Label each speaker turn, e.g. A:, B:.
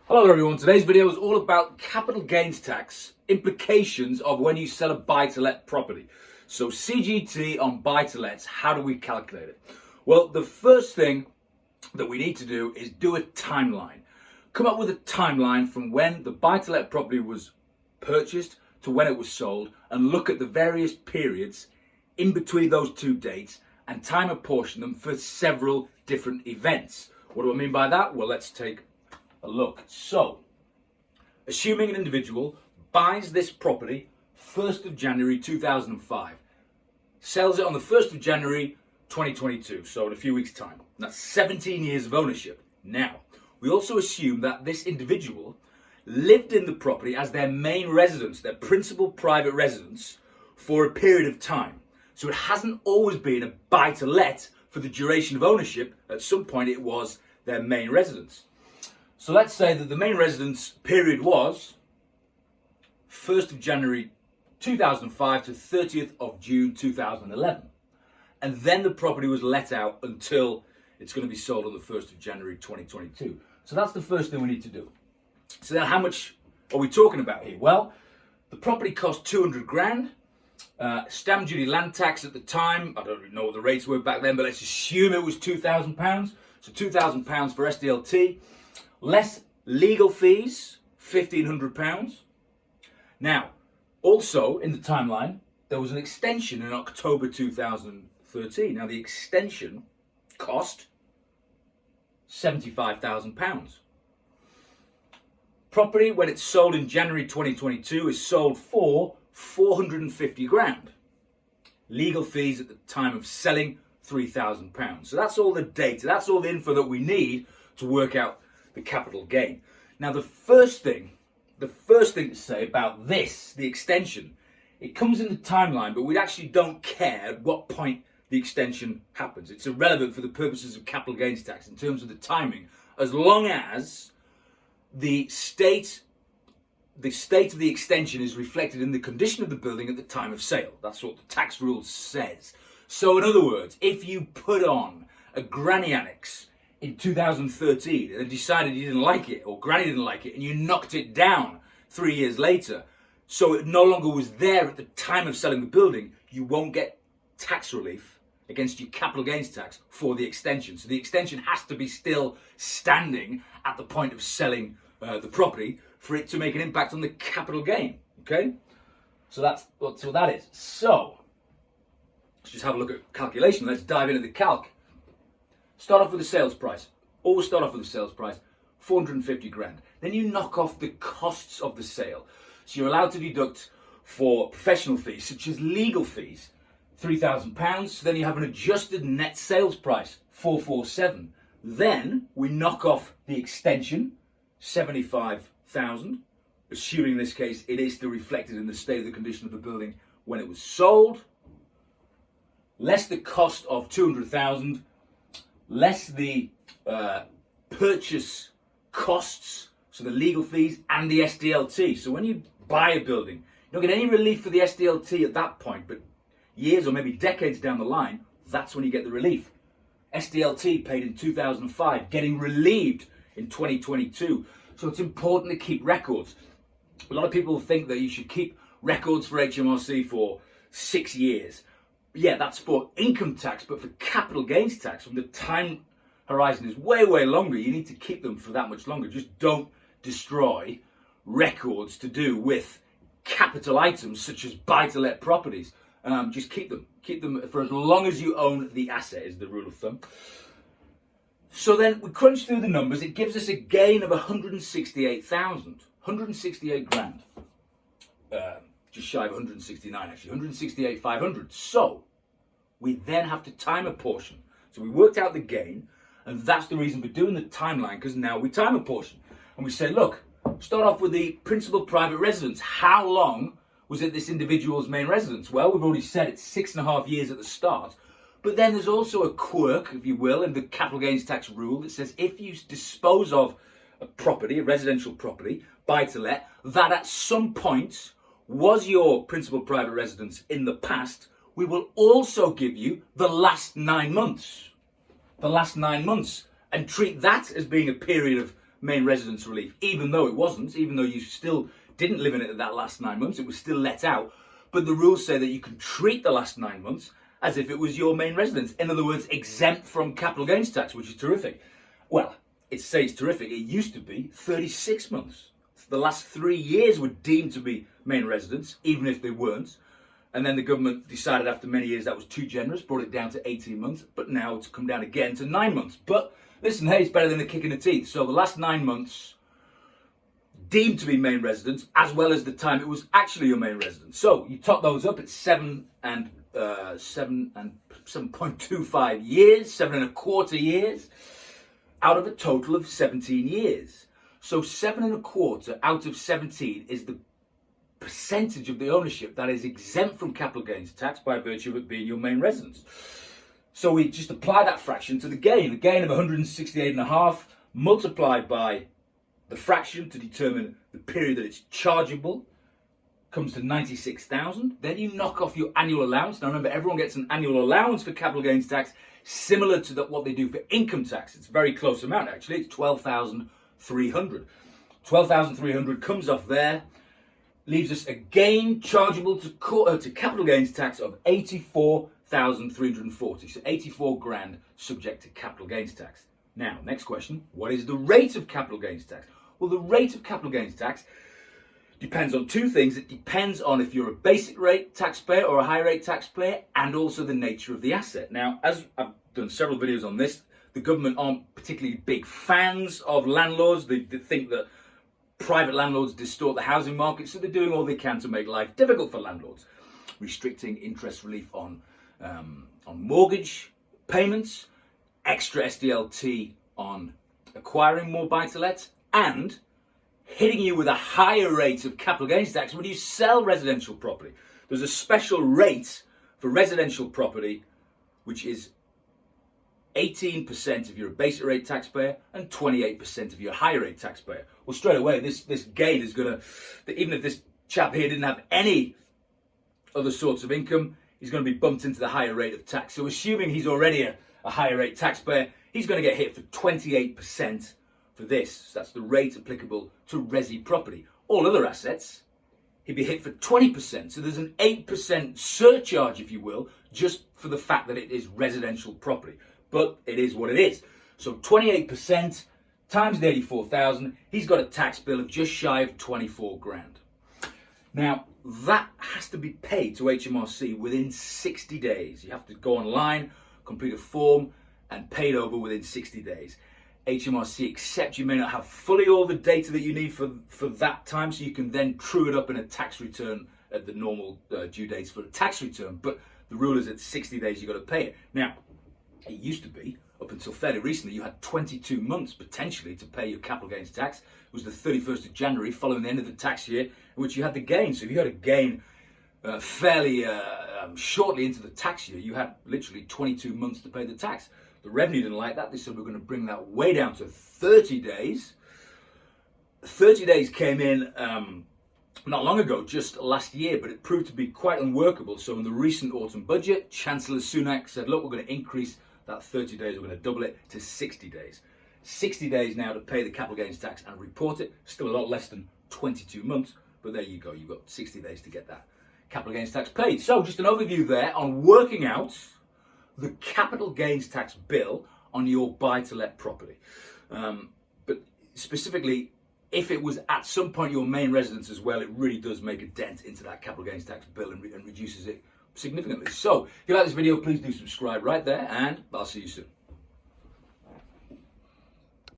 A: Hello everyone, today's video is all about capital gains tax implications of when you sell a buy-to-let property. So CGT on buy-to-lets, how do we calculate it? Well, the first thing that we need to do is do a timeline. Come up with a timeline from when the buy-to-let property was purchased to when it was sold and look at the various periods in between those two dates and time apportion them for several different events. What do I mean by that? Well, let's take a look. So, assuming an individual buys this property 1st of January 2005, sells it on the 1st of January 2022, so in a few weeks' time. That's 17 years of ownership. Now, we also assume that this individual lived in the property as their main residence, their principal private residence, for a period of time. So it hasn't always been a buy-to-let for the duration of ownership. At some point it was their main residence. So let's say that the main residence period was 1st of January 2005 to 30th of June 2011. And then the property was let out until it's going to be sold on the 1st of January 2022. So that's the first thing we need to do. So then how much are we talking about here? Well, the property cost 200 grand. Stamp duty, land tax at the time, I don't really know what the rates were back then, but let's assume it was £2,000. So £2,000 for SDLT. Less legal fees, £1,500. Now, also in the timeline, there was an extension in October 2013. Now, the extension cost £75,000. Property, when it's sold in January 2022, is sold for 450 grand. Legal fees at the time of selling, £3,000. So that's all the data, that's all the info that we need to work out the capital gain. Now, the first thing to say about this, the extension, it comes in the timeline, but we actually don't care at what point the extension happens. It's irrelevant for the purposes of capital gains tax in terms of the timing, as long as the state of the extension is reflected in the condition of the building at the time of sale. That's what the tax rule says. So in other words, if you put on a granny annex in 2013 and decided you didn't like it, or granny didn't like it, and you knocked it down 3 years later, so it no longer was there at the time of selling the building, you won't get tax relief against your capital gains tax for the extension. So the extension has to be still standing at the point of selling the property for it to make an impact on the capital gain. Okay? So that's what that is. So let's just have a look at calculation. Let's dive into the calc. Start off with the sales price. Always start off with the sales price, 450 grand. Then you knock off the costs of the sale. So you're allowed to deduct for professional fees, such as legal fees, £3,000. So then you have an adjusted net sales price, 447. Then we knock off the extension, 75,000. Assuming in this case it is still reflected in the state of the condition of the building when it was sold. Less the cost of 200,000. Less the purchase costs, so the legal fees and the SDLT. So when you buy a building, you don't get any relief for the SDLT at that point, but years or maybe decades down the line, that's when you get the relief. SDLT paid in 2005, getting relieved in 2022. So it's important to keep records. A lot of people think that you should keep records for HMRC for 6 years. Yeah, that's for income tax, but for capital gains tax, when the time horizon is way, way longer, you need to keep them for that much longer. Just don't destroy records to do with capital items such as buy-to-let properties. Just keep them. Keep them for as long as you own the asset, is the rule of thumb. So then we crunch through the numbers. It gives us a gain of 168,000. 168 grand. Just shy of 169 actually, 168,500. So we then have to time apportion. So we worked out the gain, and that's the reason for doing the timeline, because now we time apportion. And we say, look, start off with the principal private residence. How long was it this individual's main residence? Well, we've already said it's 6.5 years at the start. But then there's also a quirk, if you will, in the capital gains tax rule that says if you dispose of a property, a residential property, buy-to-let, that at some point was your principal private residence in the past, we will also give you the last 9 months. The last 9 months. And treat that as being a period of main residence relief, even though it wasn't, even though you still didn't live in it that last 9 months, it was still let out. But the rules say that you can treat the last 9 months as if it was your main residence. In other words, exempt from capital gains tax, which is terrific. Well, it's terrific. It used to be 36 months. The last 3 years were deemed to be main residence, even if they weren't. And then the government decided after many years that was too generous, brought it down to 18 months, but now it's come down again to 9 months. But listen, hey, it's better than a kick in the teeth. So the last 9 months deemed to be main residence, as well as the time it was actually your main residence. So you top those up, it's 7.25 years, 7.25 years, out of a total of 17 years. So 7.25 out of 17 is the percentage of the ownership that is exempt from capital gains tax by virtue of it being your main residence. So we just apply that fraction to the gain of 168.5 multiplied by the fraction to determine the period that it's chargeable comes to 96,000. Then you knock off your annual allowance. Now remember, everyone gets an annual allowance for capital gains tax similar to what they do for income tax. It's a very close amount actually. It's 12,300. 12,300 comes off there, leaves us a gain chargeable to capital gains tax of 84,340. So 84 grand subject to capital gains tax. Now, next question, what is the rate of capital gains tax? Well, the rate of capital gains tax depends on two things. It depends on if you're a basic rate taxpayer or a high rate taxpayer, and also the nature of the asset. Now, as I've done several videos on this, the government aren't particularly big fans of landlords. They think that private landlords distort the housing market, so they're doing all they can to make life difficult for landlords, restricting interest relief on mortgage payments, extra SDLT on acquiring more buy-to-lets, and hitting you with a higher rate of capital gains tax when you sell residential property. There's a special rate for residential property, which is 18% if you're a basic rate taxpayer and 28% if you're a higher rate taxpayer. Well, straight away, this gain is going to, even if this chap here didn't have any other sorts of income, he's going to be bumped into the higher rate of tax. So assuming he's already a higher rate taxpayer, he's going to get hit for 28% for this. So that's the rate applicable to resi property. All other assets, he'd be hit for 20%. So there's an 8% surcharge, if you will, just for the fact that it is residential property. But it is what it is. So 28% times the 84,000, he's got a tax bill of just shy of 24 grand. Now, that has to be paid to HMRC within 60 days. You have to go online, complete a form, and pay it over within 60 days. HMRC accept you may not have fully all the data that you need for that time, so you can then true it up in a tax return at the normal due dates for a tax return. But the rule is at 60 days you've got to pay it. Now, it used to be, up until fairly recently, you had 22 months potentially to pay your capital gains tax. It was the 31st of January following the end of the tax year in which you had the gain. So if you had a gain fairly shortly into the tax year, you had literally 22 months to pay the tax. The revenue didn't like that. They said we're going to bring that way down to 30 days. 30 days came in not long ago, just last year, but it proved to be quite unworkable. So in the recent autumn budget, Chancellor Sunak said, look, we're going to increase that 30 days, we're going to double it to 60 days. 60 days now to pay the capital gains tax and report it. Still a lot less than 22 months, but there you go. You've got 60 days to get that capital gains tax paid. So just an overview there on working out the capital gains tax bill on your buy-to-let property. But specifically, if it was at some point your main residence as well, it really does make a dent into that capital gains tax bill and reduces it significantly. So if you like this video, please do subscribe right there, and I'll see you soon.